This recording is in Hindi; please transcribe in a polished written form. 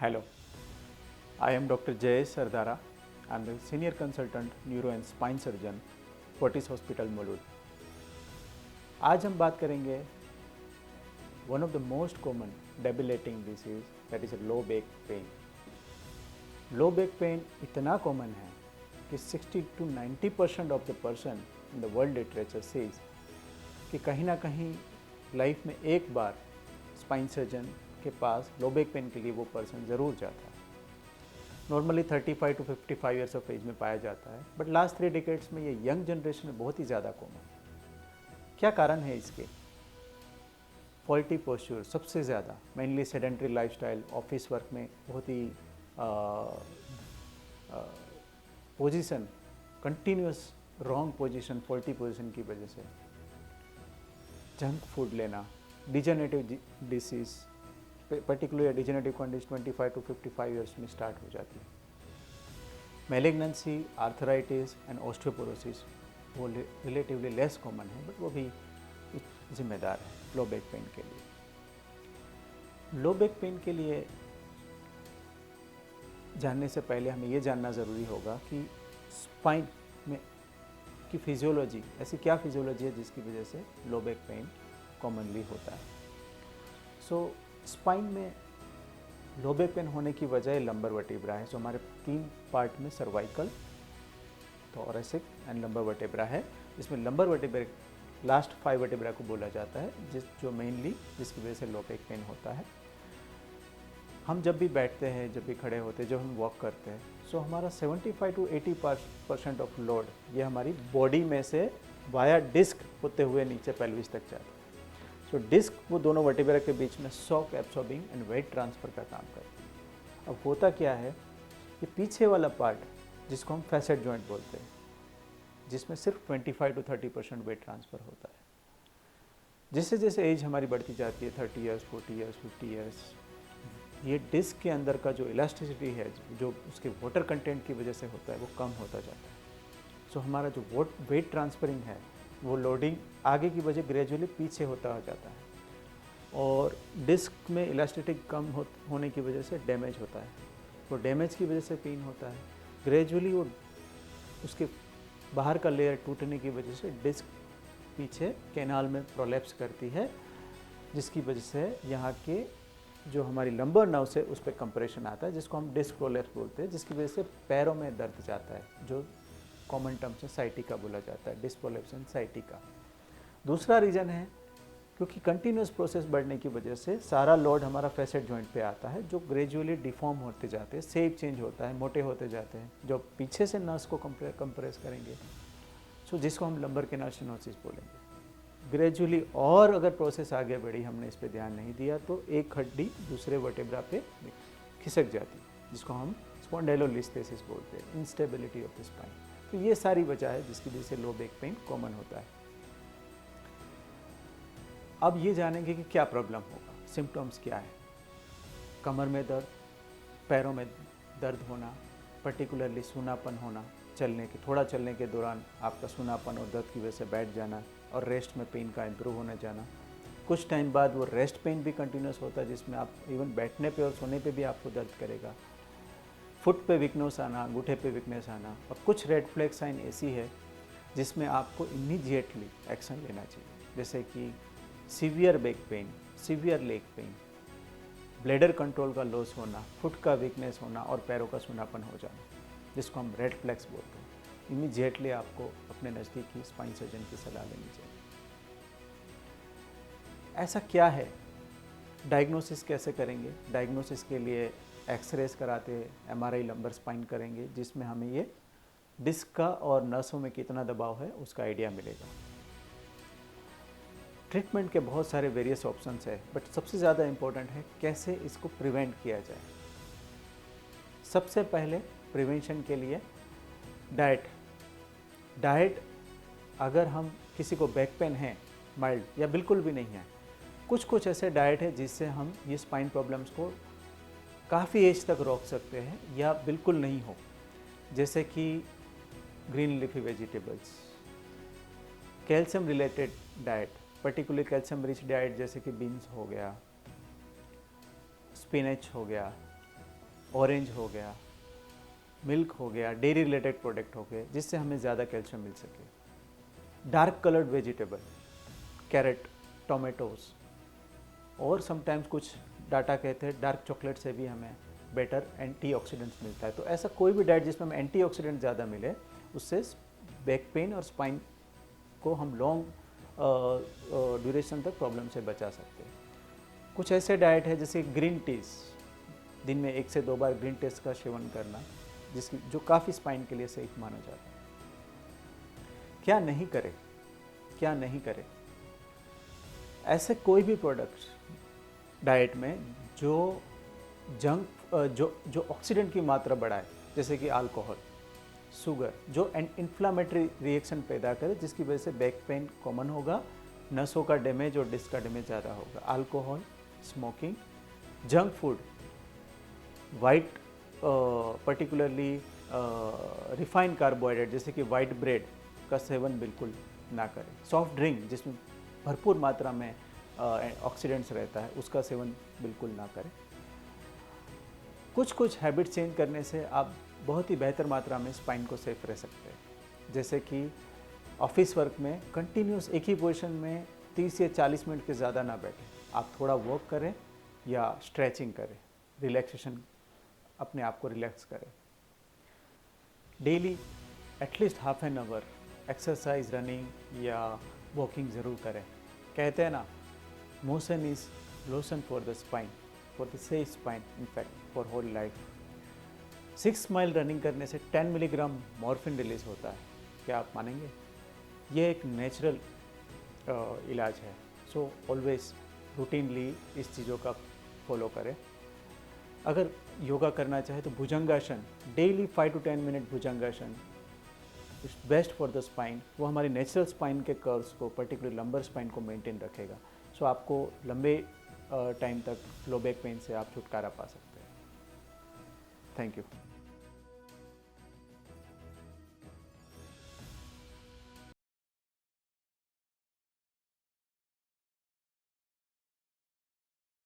Hello, I am Dr. Jayesh Sardara. I am the Senior Consultant Neuro and Spine Surgeon, Fortis Hospital, Mulud. आज हम बात करेंगे one of the most common debilitating disease, that is a low back pain. Low back pain इतना common है कि 60 to 90% of the person in the world literature says कि कहीं ना कहीं लाइफ में एक बार स्पाइन सर्जन के पास लो बैक पेन के लिए वो पर्सन ज़रूर जाता है। Normally 35 to 55 years of age में पाया जाता है, बट लास्ट 3 डिकेड्स में ये यंग जनरेशन में बहुत ही ज़्यादा कॉमन है। क्या कारण है इसके? फॉल्टी पोस्चर सबसे ज़्यादा, mainly sedentary lifestyle, office work में बहुत ही position, continuous wrong position, faulty position की वजह से, जंक फूड लेना, degenerative disease, particular degenerative condition 25 to 55 years में स्टार्ट हो जाती है। मैलिग्नेंसी, आर्थराइटिस एंड ऑस्टियोपोरोसिस वो रिलेटिवली लेस कॉमन है, बट वो भी जिम्मेदार है लो बैक पेन के लिए। लो बैक पेन के लिए जानने से पहले हमें ये जानना ज़रूरी होगा कि स्पाइन में की फिजियोलॉजी, ऐसी क्या फिजियोलॉजी है जिसकी वजह से लो बैक पेन कॉमनली होता है। स्पाइन में लो बैक पेन होने की वजह लंबर वर्टिब्रा है। हमारे 3 पार्ट में cervical, thoracic and lumbar vertebra है, जिसमें लंबर वर्टिब्रा लास्ट 5 वर्टिब्रा को बोला जाता है, जो मेनली जिसकी वजह से लो बैक पेन होता है। हम जब भी बैठते हैं, जब भी खड़े होते हैं, जब हम वॉक करते हैं, सो हमारा 75 to 80% ऑफ लोड ये हमारी बॉडी में से वाया डिस्क होते हुए नीचे पेल्विस तक जाता है। तो डिस्क वो दोनों वर्टिब्रा के बीच में shock absorbing and weight transfer का काम करती है। अब होता क्या है कि पीछे वाला पार्ट जिसको हम फैसेट जॉइंट बोलते हैं, जिसमें सिर्फ 25 to 30% वेट ट्रांसफ़र होता है। जैसे जैसे एज हमारी बढ़ती जाती है, 30 ईयर्स, 40 ईयर्स, 50 ईयर्स, ये डिस्क के अंदर का जो इलास्टिसिटी है, जो उसके वाटर कंटेंट की वजह से होता है, वो कम होता जाता है। सो हमारा जो वेट ट्रांसफरिंग है, वो लोडिंग आगे की वजह ग्रेजुअली पीछे होता जाता है, और डिस्क में इलास्टिसिटी कम होने की वजह से डैमेज होता है। वो डैमेज की वजह से पेन होता है। ग्रेजुअली वो उसके बाहर का लेयर टूटने की वजह से डिस्क पीछे कैनाल में प्रोलैप्स करती है, जिसकी वजह से यहाँ के जो हमारी लंबर नर्व से उस पर कंप्रेशन आता है, जिसको हम डिस्क प्रोलैप्स बोलते हैं, जिसकी वजह से पैरों में दर्द जाता है, जो कॉमन टर्म से साइटिका बोला जाता है, डिस्क प्रोलैप्स एंड साइटिका। दूसरा रीज़न है क्योंकि कंटिन्यूस प्रोसेस बढ़ने की वजह से सारा लोड हमारा फैसेट जॉइंट पे आता है, जो ग्रेजुअली डिफॉर्म होते जाते हैं, शेप चेंज होता है, मोटे होते जाते हैं, जो पीछे से नर्व्स को कंप्रेस करेंगे, सो जिसको हम लंबर कैनाल स्टेनोसिस बोलेंगे। ग्रेजुअली और अगर प्रोसेस आगे बढ़ी, हमने इस पर ध्यान नहीं दिया, तो एक हड्डी दूसरे वर्टेब्रा पे खिसक जाती है, जिसको हम स्पॉन्डाइलोलिस्थेसिस बोलते हैं, इंस्टेबिलिटी ऑफ द स्पाइन। तो ये सारी वजह है जिसकी वजह से लो बैक पेन कॉमन होता है। अब ये जानेंगे कि क्या प्रॉब्लम होगा, सिम्टम्स क्या है। कमर में दर्द, पैरों में दर्द होना, पर्टिकुलरली सूनापन होना, थोड़ा चलने के दौरान आपका सूनापन और दर्द की वजह से बैठ जाना, और रेस्ट में पेन का इम्प्रूव होने जाना। कुछ टाइम बाद वो रेस्ट पेन भी कंटिन्यूस होता है, जिसमें आप इवन बैठने पे और सोने पे भी आपको दर्द करेगा। फुट पे वीकनेस आना, अंगूठे पे वीकनेस आना, और कुछ रेड फ्लैग साइन ऐसी है जिसमें आपको इमीडिएटली एक्शन लेना चाहिए, जैसे कि severe back pain, severe leg pain, bladder control का लॉस होना, फुट का वीकनेस होना और पैरों का सूनापन हो जाना, जिसको हम रेड फ्लैग्स बोलते हैं। इमीडिएटली आपको अपने नज़दीकी स्पाइन सर्जन की सलाह लेनी चाहिए। ऐसा क्या है, डायग्नोसिस कैसे करेंगे? डायग्नोसिस के लिए एक्सरेज कराते, एमआरआई लंबर स्पाइन करेंगे, जिसमें हमें ये डिस्क का और नसों में कितना दबाव है उसका आइडिया मिलेगा। ट्रीटमेंट के बहुत सारे वेरियस ऑप्शंस है, बट सबसे ज़्यादा इम्पोर्टेंट है कैसे इसको प्रिवेंट किया जाए। सबसे पहले प्रिवेंशन के लिए डाइट, अगर हम किसी को बैक पेन है माइल्ड या बिल्कुल भी नहीं है, कुछ ऐसे डाइट है जिससे हम ये स्पाइन प्रॉब्लम्स को काफ़ी एज तक रोक सकते हैं या बिल्कुल नहीं हो, जैसे कि green leafy vegetables, calcium related diet, particular calcium rich diet, जैसे कि बीन्स हो गया, स्पिनच हो गया, ऑरेंज हो गया, मिल्क हो गया, डेयरी रिलेटेड प्रोडक्ट हो गए, जिससे हमें ज़्यादा कैल्शियम मिल सके। Dark coloured vegetable, carrot, tomatoes, और समटाइम्स कुछ डाटा कहते हैं डार्क चॉकलेट से भी हमें बेटर एंटीऑक्सीडेंट्स मिलता है। तो ऐसा कोई भी डाइट जिसमें हमें एंटीऑक्सीडेंट ज़्यादा मिले, उससे बैक पेन और स्पाइन को हम लॉन्ग ड्यूरेशन तक प्रॉब्लम से बचा सकते हैं। कुछ ऐसे डाइट है जैसे ग्रीन टीज, दिन में 1 से 2 बार ग्रीन टीज का सेवन करना, जिसकी जो काफ़ी स्पाइन के लिए सेफ माना जाता है। क्या नहीं करे, क्या नहीं करे, ऐसे कोई भी प्रोडक्ट्स डाइट में जो जो ऑक्सीडेंट की मात्रा बढ़ाए, जैसे कि अल्कोहल, शुगर, जो इन्फ्लामेटरी रिएक्शन पैदा करे, जिसकी वजह से बैक पेन कॉमन होगा, नसों का डैमेज और डिस्क का डैमेज ज़्यादा होगा। Alcohol, smoking, junk food, white particularly refined carbohydrate जैसे कि वाइट ब्रेड का सेवन बिल्कुल ना करें। सॉफ्ट ड्रिंक जिसमें भरपूर मात्रा में ऑक्सीडेंट्स रहता है, उसका सेवन बिल्कुल ना करें। कुछ हैबिट चेंज करने से आप बहुत ही बेहतर मात्रा में स्पाइन को सेफ रह सकते हैं। जैसे कि ऑफिस वर्क में कंटिन्यूस एक ही पोजीशन में 30 या 40 मिनट के ज़्यादा ना बैठें, आप थोड़ा वॉक करें या स्ट्रेचिंग करें, रिलैक्सेशन, अपने आप को रिलैक्स करें। Daily at least half an hour exercise, running या वॉकिंग ज़रूर करें। कहते हैं ना, motion is lotion for the spine, for the safe spine, in fact for whole life. 6 mile running करने से 10 मिलीग्राम मॉर्फिन रिलीज होता है। क्या आप मानेंगे? ये एक नेचुरल इलाज है। सो ऑलवेज रूटीनली इस चीज़ों का फॉलो करें। अगर योगा करना चाहे तो bhujangasana, daily 5 to 10 minute bhujangasana it's best for the spine. वो हमारी नेचुरल स्पाइन के कर्व्स को, पर्टिकुलर लंबर स्पाइन को मेंटेन रखेगा। सो आपको लंबे टाइम तक लो बैक पेन से आप छुटकारा पा सकते हैं। Thank you.